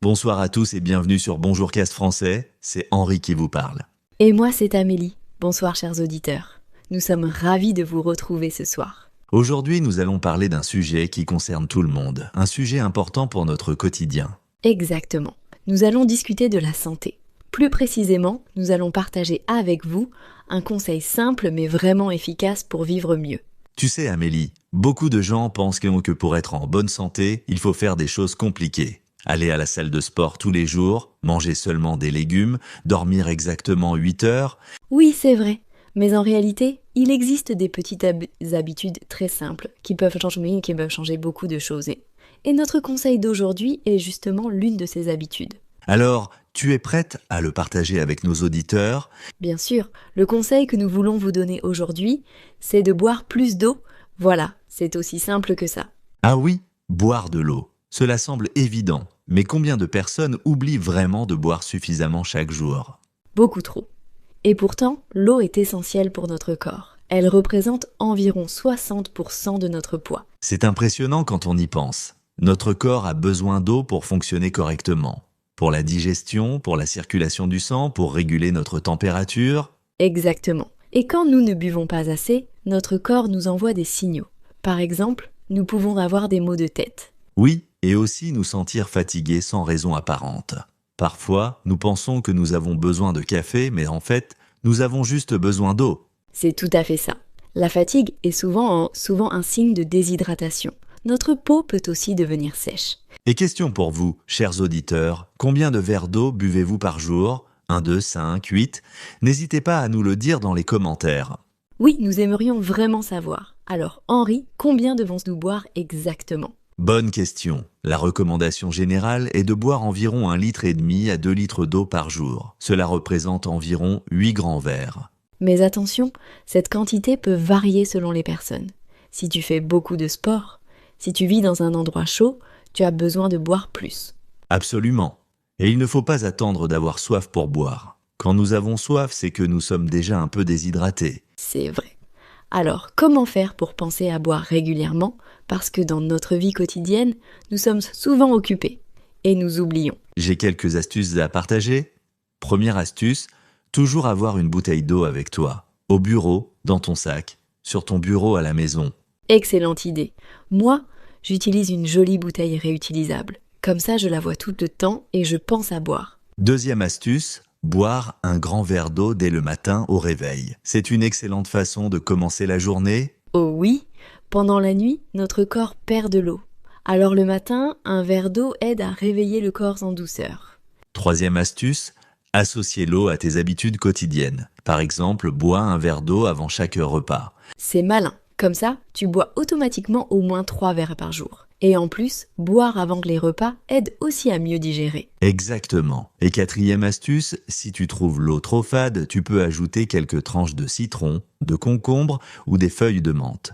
Bonsoir à tous et bienvenue sur Bonjour Cast Français, c'est Henri qui vous parle. Et moi, c'est Amélie. Bonsoir, chers auditeurs. Nous sommes ravis de vous retrouver ce soir. Aujourd'hui, nous allons parler d'un sujet qui concerne tout le monde, un sujet important pour notre quotidien. Exactement. Nous allons discuter de la santé. Plus précisément, nous allons partager avec vous un conseil simple mais vraiment efficace pour vivre mieux. Tu sais Amélie, beaucoup de gens pensent que pour être en bonne santé, il faut faire des choses compliquées. Aller à la salle de sport tous les jours, manger seulement des légumes, dormir exactement 8 heures. Oui, c'est vrai. Mais en réalité, il existe des petites habitudes très simples qui peuvent changer beaucoup de choses. Et notre conseil d'aujourd'hui est justement l'une de ces habitudes. Alors, tu es prête à le partager avec nos auditeurs? Bien sûr, le conseil que nous voulons vous donner aujourd'hui, c'est de boire plus d'eau. Voilà, c'est aussi simple que ça. Ah oui, boire de l'eau. Cela semble évident, mais combien de personnes oublient vraiment de boire suffisamment chaque jour? Beaucoup trop. Et pourtant, l'eau est essentielle pour notre corps. Elle représente environ 60% de notre poids. C'est impressionnant quand on y pense. Notre corps a besoin d'eau pour fonctionner correctement. Pour la digestion, pour la circulation du sang, pour réguler notre température. Exactement. Et quand nous ne buvons pas assez, notre corps nous envoie des signaux. Par exemple, nous pouvons avoir des maux de tête. Oui, et aussi nous sentir fatigués sans raison apparente. Parfois, nous pensons que nous avons besoin de café, mais en fait, nous avons juste besoin d'eau. C'est tout à fait ça. La fatigue est souvent un signe de déshydratation. Notre peau peut aussi devenir sèche. Et question pour vous, chers auditeurs, combien de verres d'eau buvez-vous par jour? 1, 2, 5, 8? N'hésitez pas à nous le dire dans les commentaires. Oui, nous aimerions vraiment savoir. Alors, Henri, combien devons-nous boire exactement? Bonne question. La recommandation générale est de boire environ 1,5 litre à 2 litres d'eau par jour. Cela représente environ 8 grands verres. Mais attention, cette quantité peut varier selon les personnes. Si tu fais beaucoup de sport, si tu vis dans un endroit chaud, tu as besoin de boire plus. Absolument. Et il ne faut pas attendre d'avoir soif pour boire. Quand nous avons soif, c'est que nous sommes déjà un peu déshydratés. C'est vrai. Alors, comment faire pour penser à boire régulièrement? Parce que dans notre vie quotidienne, nous sommes souvent occupés et nous oublions. J'ai quelques astuces à partager. Première astuce, toujours avoir une bouteille d'eau avec toi. Au bureau, dans ton sac, sur ton bureau à la maison. Excellente idée. Moi, j'utilise une jolie bouteille réutilisable. Comme ça, je la vois tout le temps et je pense à boire. Deuxième astuce, boire un grand verre d'eau dès le matin au réveil. C'est une excellente façon de commencer la journée. Oh oui, pendant la nuit, notre corps perd de l'eau. Alors le matin, un verre d'eau aide à réveiller le corps en douceur. Troisième astuce, associer l'eau à tes habitudes quotidiennes. Par exemple, bois un verre d'eau avant chaque repas. C'est malin. Comme ça, tu bois automatiquement au moins 3 verres par jour. Et en plus, boire avant les repas aide aussi à mieux digérer. Exactement. Et quatrième astuce, si tu trouves l'eau trop fade, tu peux ajouter quelques tranches de citron, de concombre ou des feuilles de menthe.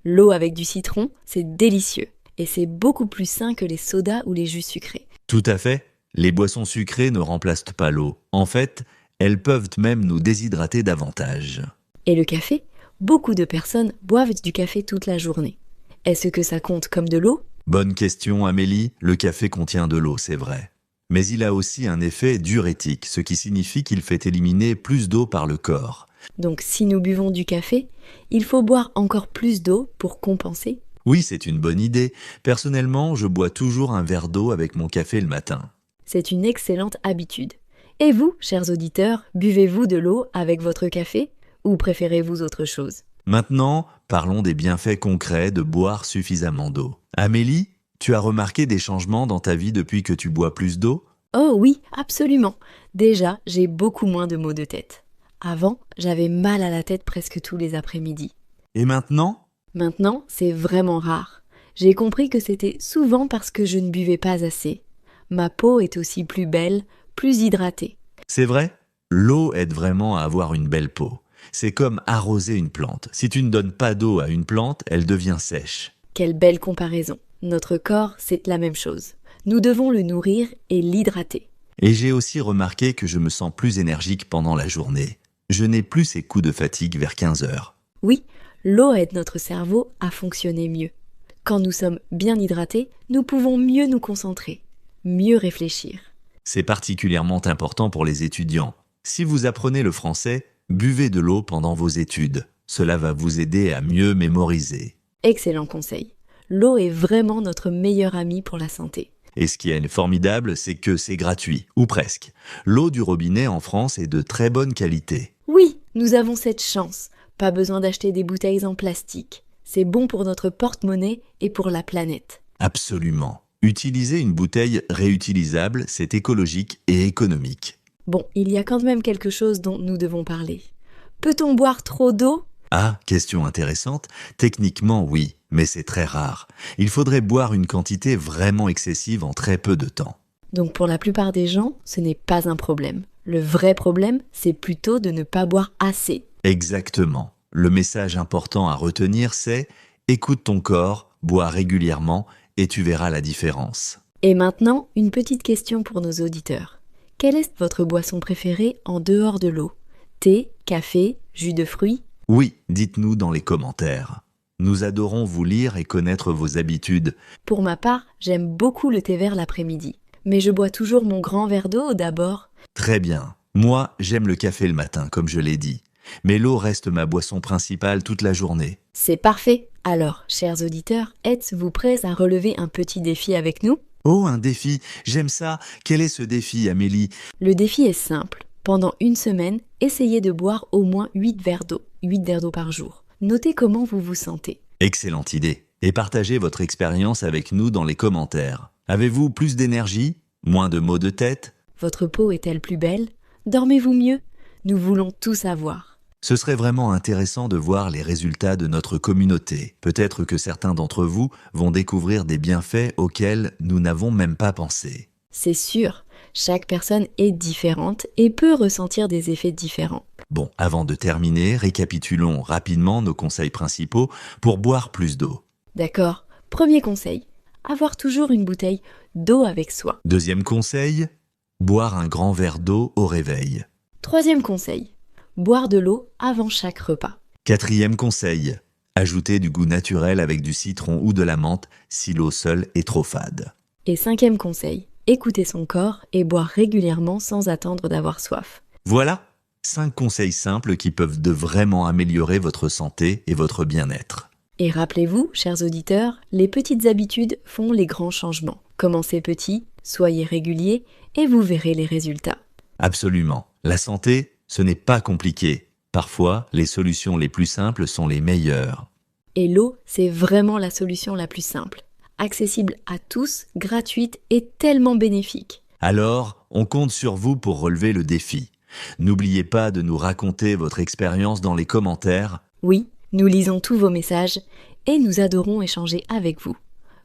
L'eau avec du citron, c'est délicieux. Et c'est beaucoup plus sain que les sodas ou les jus sucrés. Tout à fait. Les boissons sucrées ne remplacent pas l'eau. En fait, elles peuvent même nous déshydrater davantage. Et le café? Beaucoup de personnes boivent du café toute la journée. Est-ce que ça compte comme de l'eau? Bonne question Amélie, le café contient de l'eau, c'est vrai. Mais il a aussi un effet diurétique, ce qui signifie qu'il fait éliminer plus d'eau par le corps. Donc si nous buvons du café, il faut boire encore plus d'eau pour compenser. Oui, c'est une bonne idée. Personnellement, je bois toujours un verre d'eau avec mon café le matin. C'est une excellente habitude. Et vous, chers auditeurs, buvez-vous de l'eau avec votre café ou préférez-vous autre chose? Maintenant, parlons des bienfaits concrets de boire suffisamment d'eau. Amélie, tu as remarqué des changements dans ta vie depuis que tu bois plus d'eau? Oh oui, absolument. Déjà, j'ai beaucoup moins de maux de tête. Avant, j'avais mal à la tête presque tous les après-midi. Et maintenant? Maintenant, c'est vraiment rare. J'ai compris que c'était souvent parce que je ne buvais pas assez. Ma peau est aussi plus belle, plus hydratée. C'est vrai, l'eau aide vraiment à avoir une belle peau. C'est comme arroser une plante. Si tu ne donnes pas d'eau à une plante, elle devient sèche. Quelle belle comparaison. Notre corps, c'est la même chose. Nous devons le nourrir et l'hydrater. Et j'ai aussi remarqué que je me sens plus énergique pendant la journée. Je n'ai plus ces coups de fatigue vers 15 heures. Oui, l'eau aide notre cerveau à fonctionner mieux. Quand nous sommes bien hydratés, nous pouvons mieux nous concentrer. mieux réfléchir. C'est particulièrement important pour les étudiants. Si vous apprenez le français, buvez de l'eau pendant vos études. Cela va vous aider à mieux mémoriser. Excellent conseil. L'eau est vraiment notre meilleur ami pour la santé. Et ce qui est formidable, c'est que c'est gratuit, ou presque. L'eau du robinet en France est de très bonne qualité. Oui, nous avons cette chance. Pas besoin d'acheter des bouteilles en plastique. C'est bon pour notre porte-monnaie et pour la planète. Absolument. Utiliser une bouteille réutilisable, c'est écologique et économique. Bon, il y a quand même quelque chose dont nous devons parler. Peut-on boire trop d'eau ? Ah, question intéressante. Techniquement, oui, mais c'est très rare. Il faudrait boire une quantité vraiment excessive en très peu de temps. Donc pour la plupart des gens, ce n'est pas un problème. Le vrai problème, c'est plutôt de ne pas boire assez. Exactement. Le message important à retenir, c'est « Écoute ton corps, bois régulièrement et tu verras la différence ». Et maintenant, une petite question pour nos auditeurs. Quelle est votre boisson préférée en dehors de l'eau ? Thé, café, jus de fruits ? Oui, dites-nous dans les commentaires. Nous adorons vous lire et connaître vos habitudes. Pour ma part, j'aime beaucoup le thé vert l'après-midi. Mais je bois toujours mon grand verre d'eau d'abord. Très bien. Moi, j'aime le café le matin, comme je l'ai dit. Mais l'eau reste ma boisson principale toute la journée. C'est parfait. Alors, chers auditeurs, êtes-vous prêts à relever un petit défi avec nous ? Oh, un défi. J'aime ça. Quel est ce défi, Amélie ? Le défi est simple. Pendant une semaine, essayez de boire au moins 8 verres d'eau. 8 verres d'eau par jour. Notez comment vous vous sentez. Excellente idée. Et partagez votre expérience avec nous dans les commentaires. Avez-vous plus d'énergie ? Moins de maux de tête ? Votre peau est-elle plus belle ? Dormez-vous mieux ? Nous voulons tout savoir. Ce serait vraiment intéressant de voir les résultats de notre communauté. Peut-être que certains d'entre vous vont découvrir des bienfaits auxquels nous n'avons même pas pensé. C'est sûr, chaque personne est différente et peut ressentir des effets différents. Bon, avant de terminer, récapitulons rapidement nos conseils principaux pour boire plus d'eau. D'accord, premier conseil, avoir toujours une bouteille d'eau avec soi. Deuxième conseil, boire un grand verre d'eau au réveil. Troisième conseil, boire de l'eau avant chaque repas. Quatrième conseil, ajouter du goût naturel avec du citron ou de la menthe si l'eau seule est trop fade. Et cinquième conseil, écouter son corps et boire régulièrement sans attendre d'avoir soif. Voilà 5 conseils simples qui peuvent vraiment améliorer votre santé et votre bien-être. Et rappelez-vous, chers auditeurs, les petites habitudes font les grands changements. Commencez petit, soyez réguliers et vous verrez les résultats. Absolument. La santé, ce n'est pas compliqué. Parfois, les solutions les plus simples sont les meilleures. Et l'eau, c'est vraiment la solution la plus simple. Accessible à tous, gratuite et tellement bénéfique. Alors, on compte sur vous pour relever le défi. N'oubliez pas de nous raconter votre expérience dans les commentaires. Oui, nous lisons tous vos messages et nous adorons échanger avec vous.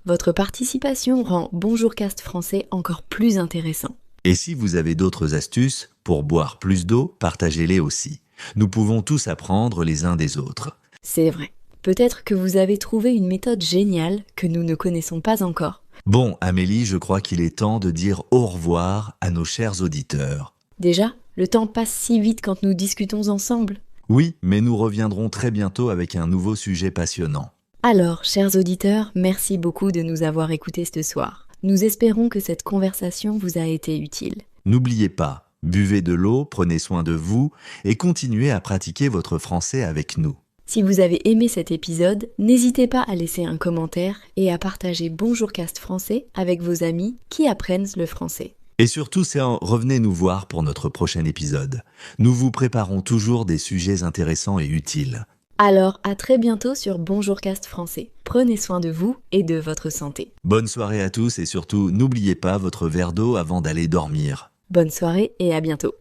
Votre participation rend Bonjourcast français encore plus intéressant. Et si vous avez d'autres astuces pour boire plus d'eau, partagez-les aussi. Nous pouvons tous apprendre les uns des autres. C'est vrai. Peut-être que vous avez trouvé une méthode géniale que nous ne connaissons pas encore. Bon, Amélie, je crois qu'il est temps de dire au revoir à nos chers auditeurs. Déjà, le temps passe si vite quand nous discutons ensemble. Oui, mais nous reviendrons très bientôt avec un nouveau sujet passionnant. Alors, chers auditeurs, merci beaucoup de nous avoir écoutés ce soir. Nous espérons que cette conversation vous a été utile. N'oubliez pas, buvez de l'eau, prenez soin de vous et continuez à pratiquer votre français avec nous. Si vous avez aimé cet épisode, n'hésitez pas à laisser un commentaire et à partager Bonjourcast français avec vos amis qui apprennent le français. Et surtout, revenez nous voir pour notre prochain épisode. Nous vous préparons toujours des sujets intéressants et utiles. Alors, à très bientôt sur Bonjourcast français. Prenez soin de vous et de votre santé. Bonne soirée à tous et surtout, n'oubliez pas votre verre d'eau avant d'aller dormir. Bonne soirée et à bientôt.